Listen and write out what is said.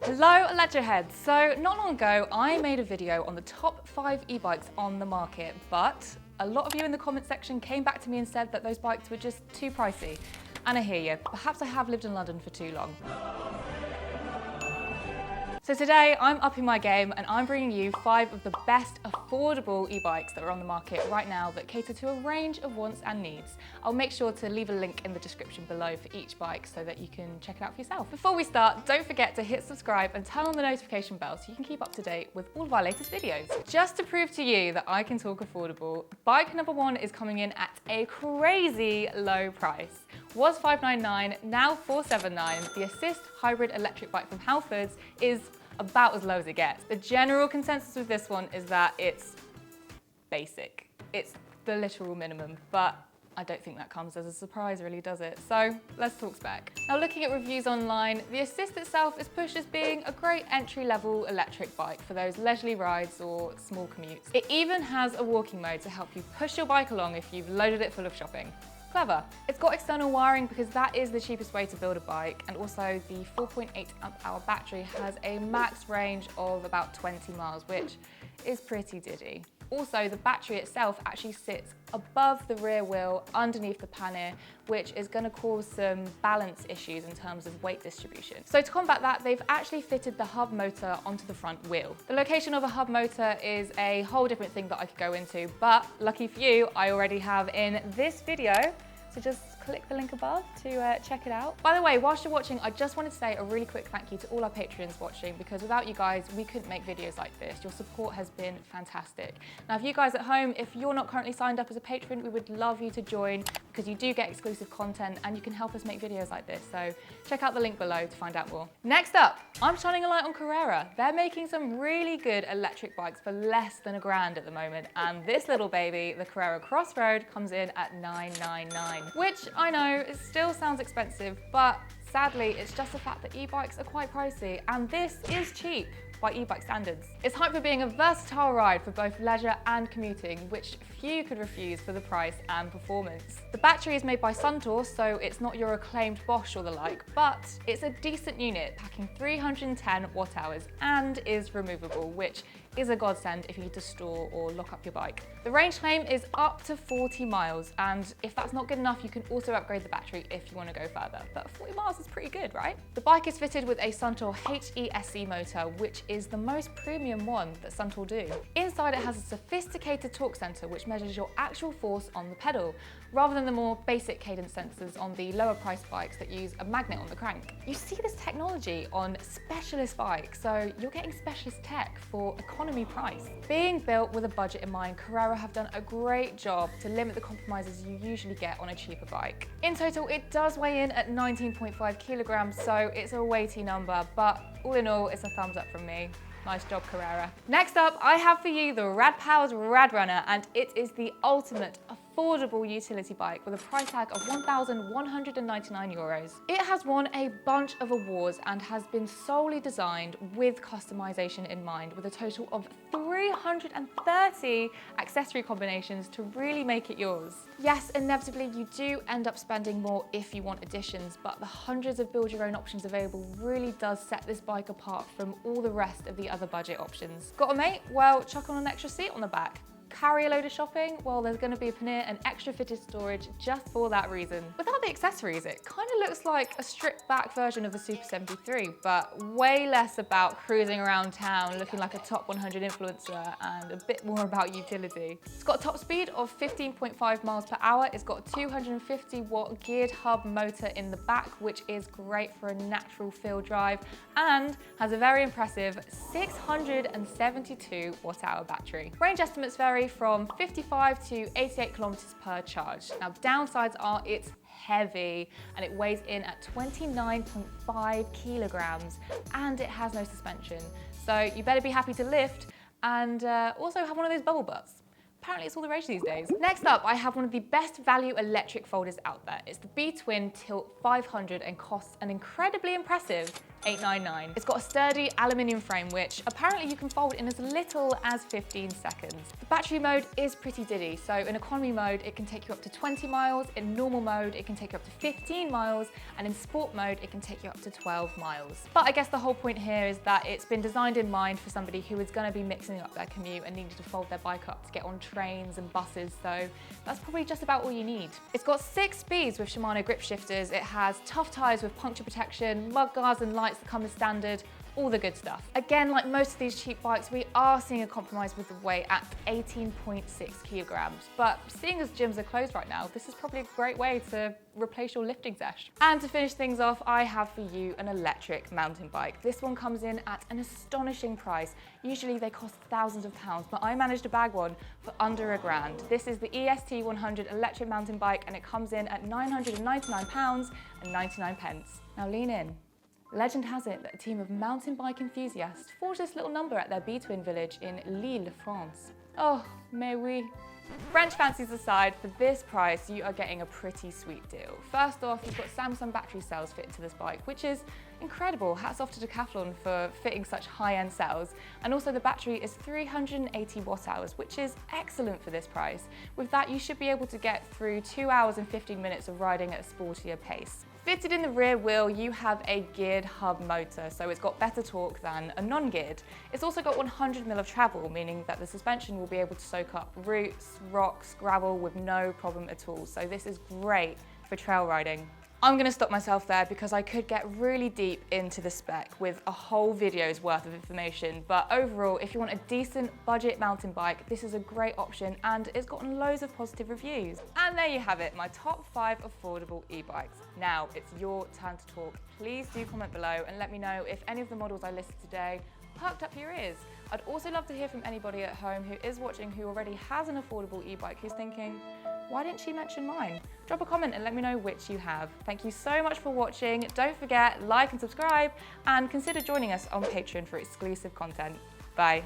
Hello Electroheads! So not long ago I made a video on the top 5 e-bikes on the market, but a lot of you in the comment section came back to me and said that those bikes were just too pricey. And I hear you, perhaps I have lived in London for too long. So today I'm upping my game and I'm bringing you 5 of the best affordable e-bikes that are on the market right now that cater to a range of wants and needs. I'll make sure to leave a link in the description below for each bike so that you can check it out for yourself. Before we start, don't forget to hit subscribe and turn on the notification bell so you can keep up to date with all of our latest videos. Just to prove to you that I can talk affordable, bike number 1 is coming in at a crazy low price. Was $599, now $479. The Assist hybrid electric bike from Halfords is about as low as it gets. The general consensus with this one is that it's basic. It's the literal minimum, but I don't think that comes as a surprise really, does it? So let's talk spec. Now looking at reviews online, the Assist itself is pushed as being a great entry-level electric bike for those leisurely rides or small commutes. It even has a walking mode to help you push your bike along if you've loaded it full of shopping. Clever. It's got external wiring because that is the cheapest way to build a bike, and also the 4.8 amp hour battery has a max range of about 20 miles, which is pretty diddy. Also, the battery itself actually sits above the rear wheel underneath the pannier, which is going to cause some balance issues in terms of weight distribution. So to combat that, they've actually fitted the hub motor onto the front wheel. The location of a hub motor is a whole different thing that I could go into, but lucky for you, I already have in this video. So just click the link above to check it out. By the way, whilst you're watching, I just wanted to say a really quick thank you to all our patrons watching, because without you guys, we couldn't make videos like this. Your support has been fantastic. Now, if you guys at home, if you're not currently signed up as a patron, we would love you to join because you do get exclusive content and you can help us make videos like this. So check out the link below to find out more. Next up, I'm shining a light on Carrera. They're making some really good electric bikes for less than $1,000 at the moment. And this little baby, the Carrera Crossroad, comes in at $999, which I know it still sounds expensive, but sadly, it's just the fact that e-bikes are quite pricey, and this is cheap by e-bike standards. It's hyped for being a versatile ride for both leisure and commuting, which few could refuse for the price and performance. The battery is made by Suntour, so it's not your acclaimed Bosch or the like, but it's a decent unit, packing 310 watt-hours and is removable, which is a godsend if you need to store or lock up your bike. The range claim is up to 40 miles, and if that's not good enough, you can also upgrade the battery if you want to go further. But 40 miles is pretty good, right? The bike is fitted with a Suntour HESE motor, which is the most premium one that Suntour do. Inside it has a sophisticated torque sensor which measures your actual force on the pedal, rather than the more basic cadence sensors on the lower priced bikes that use a magnet on the crank. You see this technology on specialist bikes, so you're getting specialist tech for economy price. Being built with a budget in mind, Carrera have done a great job to limit the compromises you usually get on a cheaper bike. In total, it does weigh in at 19.5 kilograms, so it's a weighty number, but all in all, it's a thumbs up from me. Nice job, Carrera. Next up, I have for you the Rad Powers Rad Runner, and it is the ultimate affordable utility bike with a price tag of €1,199. It has won a bunch of awards and has been solely designed with customization in mind, with a total of 330 accessory combinations to really make it yours. Yes, inevitably you do end up spending more if you want additions, but the hundreds of build your own options available really does set this bike apart from all the rest of the other budget options. Got a mate? Well, chuck on an extra seat on the back. Carry a load of shopping? Well, there's going to be a pannier and extra fitted storage just for that reason. Without the accessories, it kind of looks like a stripped back version of the Super 73, but way less about cruising around town looking like a top 100 influencer and a bit more about utility. It's got a top speed of 15.5 miles per hour. It's got a 250 watt geared hub motor in the back, which is great for a natural feel drive, and has a very impressive 672 watt hour battery. Range estimates vary from 55 to 88 kilometers per charge. Now, downsides are it's heavy and it weighs in at 29.5 kilograms and it has no suspension. So you better be happy to lift and also have one of those bubble butts. Apparently it's all the rage these days. Next up, I have one of the best value electric folders out there. It's the B-Twin Tilt 500 and costs an incredibly impressive $899. It's got a sturdy aluminium frame, which apparently you can fold in as little as 15 seconds. The battery mode is pretty diddy. So in economy mode, it can take you up to 20 miles. In normal mode, it can take you up to 15 miles. And in sport mode, it can take you up to 12 miles. But I guess the whole point here is that it's been designed in mind for somebody who is going to be mixing up their commute and needing to fold their bike up to get on trains and buses. So that's probably just about all you need. It's got 6 speeds with Shimano grip shifters. It has tough tyres with puncture protection, mud guards and lights that come as standard, all the good stuff. Again, like most of these cheap bikes, we are seeing a compromise with the weight at 18.6 kilograms. But seeing as gyms are closed right now, this is probably a great way to replace your lifting sesh. And to finish things off, I have for you an electric mountain bike. This one comes in at an astonishing price. Usually they cost thousands of pounds, but I managed to bag one for under £1,000. This is the EST 100 electric mountain bike, and it comes in at £999.99. Now lean in. Legend has it that a team of mountain bike enthusiasts forged this little number at their B-Twin village in Lille, France. Oh, mais oui. French fancies aside, for this price, you are getting a pretty sweet deal. First off, you've got Samsung battery cells fitted to this bike, which is incredible. Hats off to Decathlon for fitting such high-end cells. And also the battery is 380 watt hours, which is excellent for this price. With that, you should be able to get through 2 hours and 15 minutes of riding at a sportier pace. Fitted in the rear wheel, you have a geared hub motor, so it's got better torque than a non-geared. It's also got 100 mil of travel, meaning that the suspension will be able to soak up roots, rocks, gravel with no problem at all. So this is great for trail riding. I'm going to stop myself there because I could get really deep into the spec with a whole video's worth of information, but overall, if you want a decent budget mountain bike, this is a great option and it's gotten loads of positive reviews. And there you have it, my top 5 affordable e-bikes. Now it's your turn to talk. Please do comment below and let me know if any of the models I listed today perked up your ears. I'd also love to hear from anybody at home who is watching who already has an affordable e-bike who's thinking, why didn't she mention mine? Drop a comment and let me know which you have. Thank you so much for watching. Don't forget, like and subscribe, and consider joining us on Patreon for exclusive content. Bye.